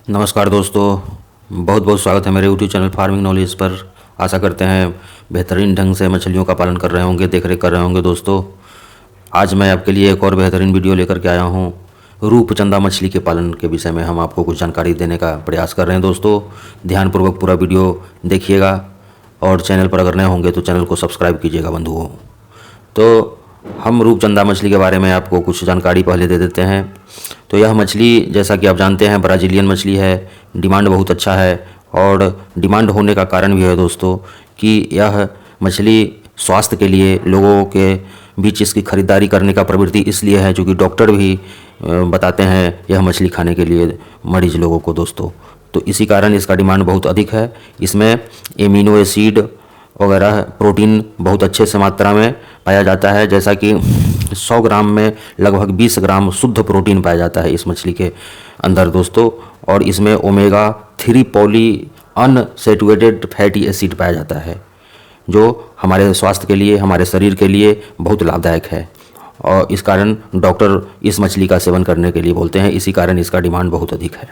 नमस्कार दोस्तों, बहुत बहुत स्वागत है मेरे यूट्यूब चैनल फार्मिंग नॉलेज पर। आशा करते हैं बेहतरीन ढंग से मछलियों का पालन कर रहे होंगे, देख रेख कर रहे होंगे। दोस्तों, आज मैं आपके लिए एक और बेहतरीन वीडियो लेकर के आया हूँ। रूपचंदा मछली के पालन के विषय में हम आपको कुछ जानकारी देने का प्रयास कर रहे हैं। दोस्तों, ध्यानपूर्वक पूरा वीडियो देखिएगा और चैनल पर अगर नए होंगे तो चैनल को सब्सक्राइब कीजिएगा बंधुओं। तो हम रूपचंदा मछली के बारे में आपको कुछ जानकारी पहले दे देते हैं। तो यह मछली, जैसा कि आप जानते हैं, ब्राज़ीलियन मछली है। डिमांड बहुत अच्छा है और डिमांड होने का कारण भी है दोस्तों कि यह मछली स्वास्थ्य के लिए लोगों के बीच इसकी खरीदारी करने का प्रवृत्ति इसलिए है क्योंकि डॉक्टर भी बताते हैं यह मछली खाने के लिए मरीज लोगों को दोस्तों। तो इसी कारण इसका डिमांड बहुत अधिक है। इसमें एमिनो एसिड वगैरह प्रोटीन बहुत अच्छे से मात्रा में पाया जाता है। जैसा कि 100 ग्राम में लगभग 20 ग्राम शुद्ध प्रोटीन पाया जाता है इस मछली के अंदर दोस्तों। और इसमें omega 3 poly unsaturated fatty acid पाया जाता है जो हमारे स्वास्थ्य के लिए, हमारे शरीर के लिए बहुत लाभदायक है। और इस कारण डॉक्टर इस मछली का सेवन करने के लिए बोलते हैं। इसी कारण इसका डिमांड बहुत अधिक है।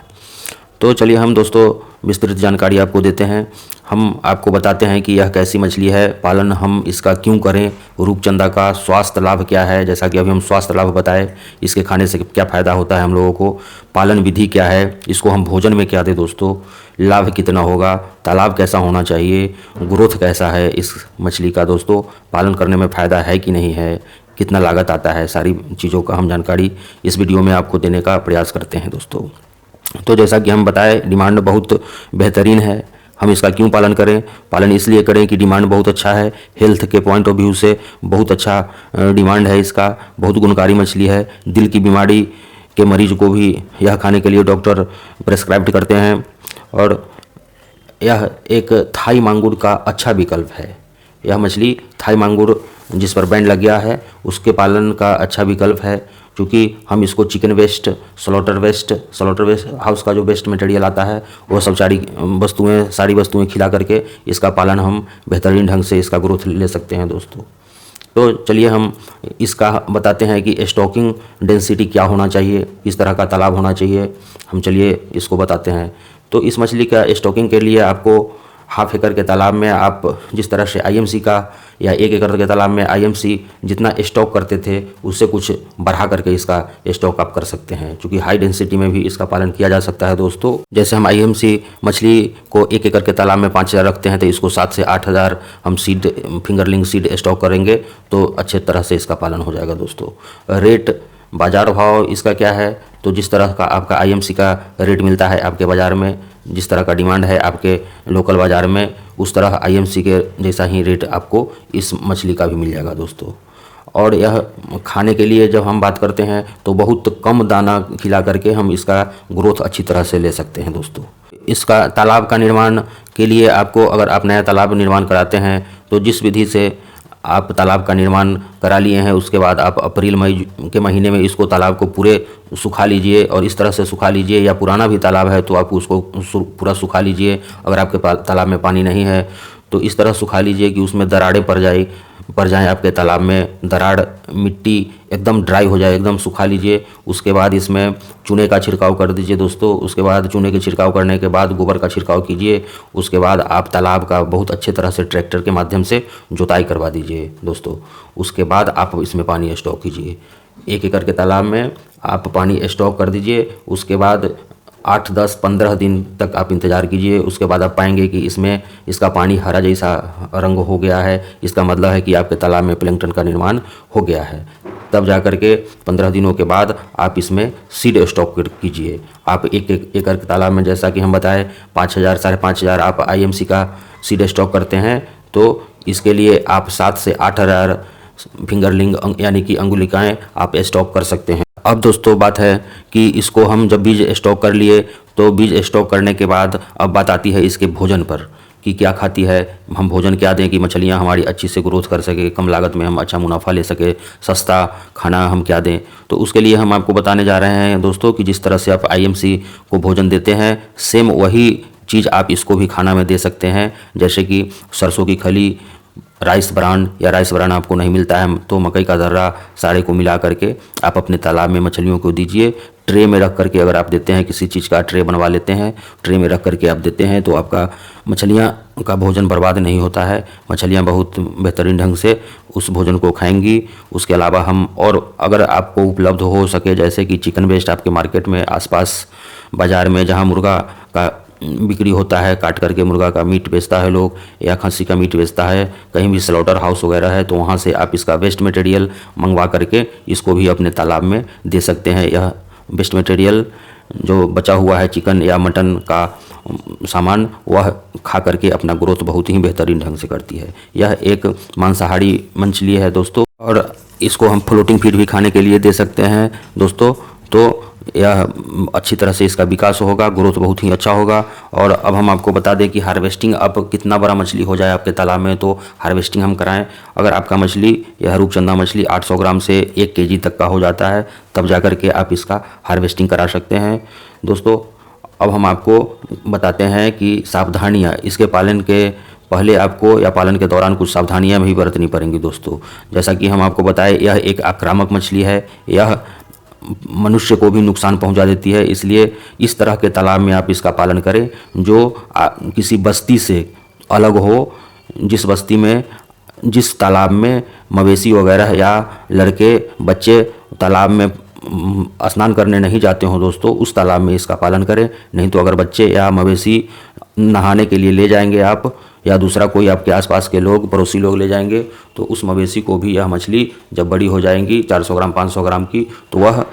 तो चलिए हम दोस्तों विस्तृत जानकारी आपको देते हैं। हम आपको बताते हैं कि यह कैसी मछली है, पालन हम इसका क्यों करें, रूपचंदा का स्वास्थ्य लाभ क्या है। जैसा कि अभी हम स्वास्थ्य लाभ बताए, इसके खाने से क्या फ़ायदा होता है हम लोगों को, पालन विधि क्या है, इसको हम भोजन में क्या दें दोस्तों, लाभ कितना होगा, तालाब कैसा होना चाहिए, ग्रोथ कैसा है इस मछली का दोस्तों, पालन करने में फ़ायदा है कि नहीं है, कितना लागत आता है, सारी चीज़ों का हम जानकारी इस वीडियो में आपको देने का प्रयास करते हैं दोस्तों। तो जैसा कि हम बताएं, डिमांड बहुत बेहतरीन है। हम इसका क्यों पालन करें? पालन इसलिए करें कि डिमांड बहुत अच्छा है, हेल्थ के पॉइंट ऑफ व्यू से बहुत अच्छा डिमांड है इसका। बहुत गुणकारी मछली है। दिल की बीमारी के मरीज को भी यह खाने के लिए डॉक्टर प्रेस्क्राइब करते हैं। और यह एक थाई मांगुर का अच्छा विकल्प है। यह मछली थाई मांगुर जिस पर बैंड लग गया है उसके पालन का अच्छा विकल्प है, क्योंकि हम इसको chicken waste, slaughter waste house का जो वेस्ट मटेरियल आता है वो सब सारी वस्तुएं खिला करके इसका पालन हम बेहतरीन ढंग से इसका ग्रोथ ले सकते हैं दोस्तों। तो चलिए हम इसका बताते हैं कि स्टॉकिंग डेंसिटी क्या होना चाहिए, किस तरह का तालाब होना चाहिए। हम चलिए इसको बताते हैं। तो इस मछली का स्टॉकिंग के लिए आपको ½ एकड़ के तालाब में आप जिस तरह से आईएमसी का या 1 एकड़ के तालाब में आईएमसी जितना स्टॉक करते थे उससे कुछ बढ़ा करके इसका स्टॉक आप कर सकते हैं, क्योंकि हाई डेंसिटी में भी इसका पालन किया जा सकता है दोस्तों। जैसे हम आईएमसी मछली को 1 एकड़ के तालाब में 5000 रखते हैं तो इसको 7 से 8000 हम फिंगरलिंग सीड स्टॉक करेंगे तो अच्छे तरह से इसका पालन हो जाएगा दोस्तों। रेट, बाज़ार भाव इसका क्या है? तो जिस तरह का आपका आईएमसी का रेट मिलता है आपके बाज़ार में, जिस तरह का डिमांड है आपके लोकल बाज़ार में, उस तरह आईएमसी के जैसा ही रेट आपको इस मछली का भी मिल जाएगा दोस्तों। और यह खाने के लिए जब हम बात करते हैं तो बहुत कम दाना खिला करके हम इसका ग्रोथ अच्छी तरह से ले सकते हैं दोस्तों। इसका तालाब का निर्माण के लिए आपको, अगर आप नया तालाब निर्माण कराते हैं तो जिस विधि से आप तालाब का निर्माण करा लिए हैं उसके बाद आप अप्रैल मई के महीने में इसको तालाब को पूरे सुखा लीजिए। और इस तरह से सुखा लीजिए, या पुराना भी तालाब है तो आप उसको पूरा सुखा लीजिए। अगर आपके तालाब में पानी नहीं है तो इस तरह सुखा लीजिए कि उसमें दरारें पड़ जाएं आपके तालाब में, दरार मिट्टी एकदम ड्राई हो जाए, एकदम सुखा लीजिए। उसके बाद इसमें चूने का छिड़काव कर दीजिए दोस्तों। उसके बाद चूने के छिड़काव करने के बाद गोबर का छिड़काव कीजिए। उसके बाद आप तालाब का बहुत अच्छे तरह से ट्रैक्टर के माध्यम से जुताई करवा दीजिए दोस्तों। उसके बाद आप इसमें पानी स्टॉक कीजिए। 1 एकड़ के तालाब में आप पानी स्टॉक कर दीजिए। उसके बाद 8, 10, 15 दिन तक आप इंतज़ार कीजिए। उसके बाद आप पाएंगे कि इसमें इसका पानी हरा जैसा रंग हो गया है। इसका मतलब है कि आपके तालाब में प्लैंकटन का निर्माण हो गया है। तब जा कर के 15 दिनों के बाद आप इसमें सीड स्टॉक कीजिए। आप 1 एकड़ के तालाब में, जैसा कि हम बताएं, 5000, 5500 आप आईएमसी का सीड स्टॉक करते हैं तो इसके लिए आप 7 से 8000 फिंगरलिंग यानी कि अंगुलिकाएँ आप स्टॉक कर सकते हैं। अब दोस्तों बात है कि इसको हम जब बीज स्टॉक कर लिए तो बीज स्टॉक करने के बाद अब बात आती है इसके भोजन पर कि क्या खाती है, हम भोजन क्या दें कि मछलियां हमारी अच्छी से ग्रोथ कर सके, कम लागत में हम अच्छा मुनाफा ले सके, सस्ता खाना हम क्या दें। तो उसके लिए हम आपको बताने जा रहे हैं दोस्तों कि जिस तरह से आप आईएमसी को भोजन देते हैं सेम वही चीज़ आप इसको भी खाना में दे सकते हैं। जैसे कि सरसों की खली, राइस ब्रान या राइस ब्रान आपको नहीं मिलता है तो मकई का दर्रा सारे को मिला करके आप अपने तालाब में मछलियों को दीजिए। ट्रे में रख करके अगर आप देते हैं, किसी चीज़ का ट्रे बनवा लेते हैं, ट्रे में रख करके आप देते हैं तो आपका मछलियाँ का भोजन बर्बाद नहीं होता है। मछलियाँ बहुत बेहतरीन ढंग से उस भोजन को खाएंगी। उसके अलावा हम और अगर आपको उपलब्ध हो सके, जैसे कि चिकन वेस्ट आपके मार्केट में आसपास बाज़ार में जहाँ मुर्गा का बिक्री होता है, काट करके मुर्गा का मीट बेचता है लोग, या खस्सी का मीट बेचता है, कहीं भी स्लॉटर हाउस वगैरह है तो वहाँ से आप इसका वेस्ट मटेरियल मंगवा करके इसको भी अपने तालाब में दे सकते हैं। यह वेस्ट मटेरियल जो बचा हुआ है चिकन या मटन का सामान, वह खा करके अपना ग्रोथ बहुत ही बेहतरीन ढंग से करती है। यह एक मांसाहारी मछली है दोस्तों, और इसको हम फ्लोटिंग फीड भी खाने के लिए दे सकते हैं दोस्तों। तो यह अच्छी तरह से इसका विकास होगा, ग्रोथ बहुत ही अच्छा होगा। और अब हम आपको बता दें कि हार्वेस्टिंग अब कितना बड़ा मछली हो जाए आपके तालाब में तो हार्वेस्टिंग हम कराएं। अगर आपका मछली यह रूपचंदा मछली 800 ग्राम से 1 केजी तक का हो जाता है तब जा कर के आप इसका हार्वेस्टिंग करा सकते हैं दोस्तों। अब हम आपको बताते हैं कि सावधानियाँ इसके पालन के पहले आपको या पालन के दौरान कुछ सावधानियाँ भी बरतनी पड़ेंगी दोस्तों। जैसा कि हम आपको बताएं, यह एक आक्रामक मछली है, यह मनुष्य को भी नुकसान पहुंचा देती है। इसलिए इस तरह के तालाब में आप इसका पालन करें जो किसी बस्ती से अलग हो, जिस बस्ती में, जिस तालाब में मवेशी वगैरह या लड़के बच्चे तालाब में स्नान करने नहीं जाते हों दोस्तों, उस तालाब में इसका पालन करें। नहीं तो अगर बच्चे या मवेशी नहाने के लिए ले जाएंगे आप, या दूसरा कोई आपके आसपास के लोग, पड़ोसी लोग ले जाएंगे, तो उस मवेशी को भी यह मछली जब बड़ी हो जाएंगी 400 ग्राम 500 ग्राम की, तो वह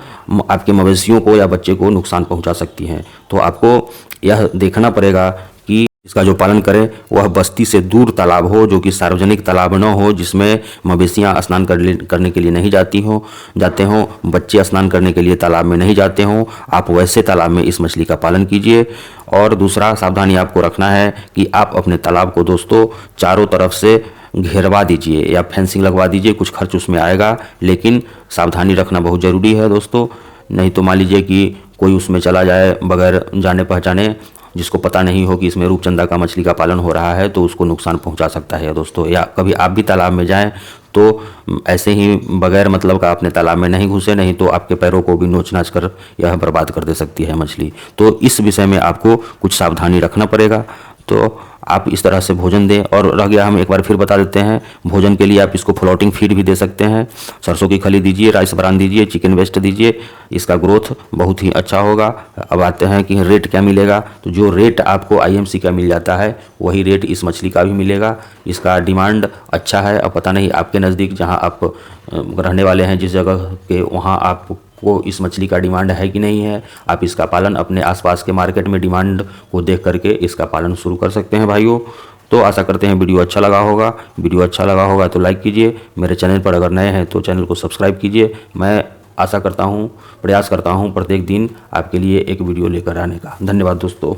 आपके मवेशियों को या बच्चे को नुकसान पहुंचा सकती हैं। तो आपको यह देखना पड़ेगा कि इसका जो पालन करें वह बस्ती से दूर तालाब हो, जो कि सार्वजनिक तालाब न हो, जिसमें मवेशियाँ स्नान करने के लिए नहीं जाते हों, बच्चे स्नान करने के लिए तालाब में नहीं जाते हों। आप वैसे तालाब में इस मछली का पालन कीजिए। और दूसरा सावधानी आपको रखना है कि आप अपने तालाब को दोस्तों चारों तरफ से घेरवा दीजिए या फेंसिंग लगवा दीजिए। कुछ खर्च उसमें आएगा, लेकिन सावधानी रखना बहुत ज़रूरी है दोस्तों। नहीं तो मान लीजिए कि कोई उसमें चला जाए बगैर जाने पहचाने, जिसको पता नहीं हो कि इसमें रूपचंदा का मछली का पालन हो रहा है, तो उसको नुकसान पहुंचा सकता है दोस्तों। या कभी आप भी तालाब में जाएं तो ऐसे ही बगैर मतलब का अपने तालाब में नहीं घुसे, नहीं तो आपके पैरों को भी नोच नाच कर यह बर्बाद कर दे सकती है मछली। तो इस विषय में आपको कुछ सावधानी रखना पड़ेगा। तो आप इस तरह से भोजन दें। और रह गया, हम एक बार फिर बता देते हैं, भोजन के लिए आप इसको फ्लोटिंग फीड भी दे सकते हैं। सरसों की खली दीजिए, राइस ब्रान दीजिए, चिकन वेस्ट दीजिए, इसका ग्रोथ बहुत ही अच्छा होगा। अब आते हैं कि रेट क्या मिलेगा। तो जो रेट आपको IMC का मिल जाता है वही रेट इस मछली का भी मिलेगा। इसका डिमांड अच्छा है। अब पता नहीं आपके नज़दीक जहाँ आप रहने वाले हैं, जिस जगह के, वहाँ आप को इस मछली का डिमांड है कि नहीं है। आप इसका पालन अपने आसपास के मार्केट में डिमांड को देख करके इसका पालन शुरू कर सकते हैं भाइयों। तो आशा करते हैं वीडियो अच्छा लगा होगा। वीडियो अच्छा लगा होगा तो लाइक कीजिए। मेरे चैनल पर अगर नए हैं तो चैनल को सब्सक्राइब कीजिए। मैं आशा करता हूँ, प्रयास करता हूँ प्रत्येक दिन आपके लिए एक वीडियो लेकर आने का। धन्यवाद दोस्तों।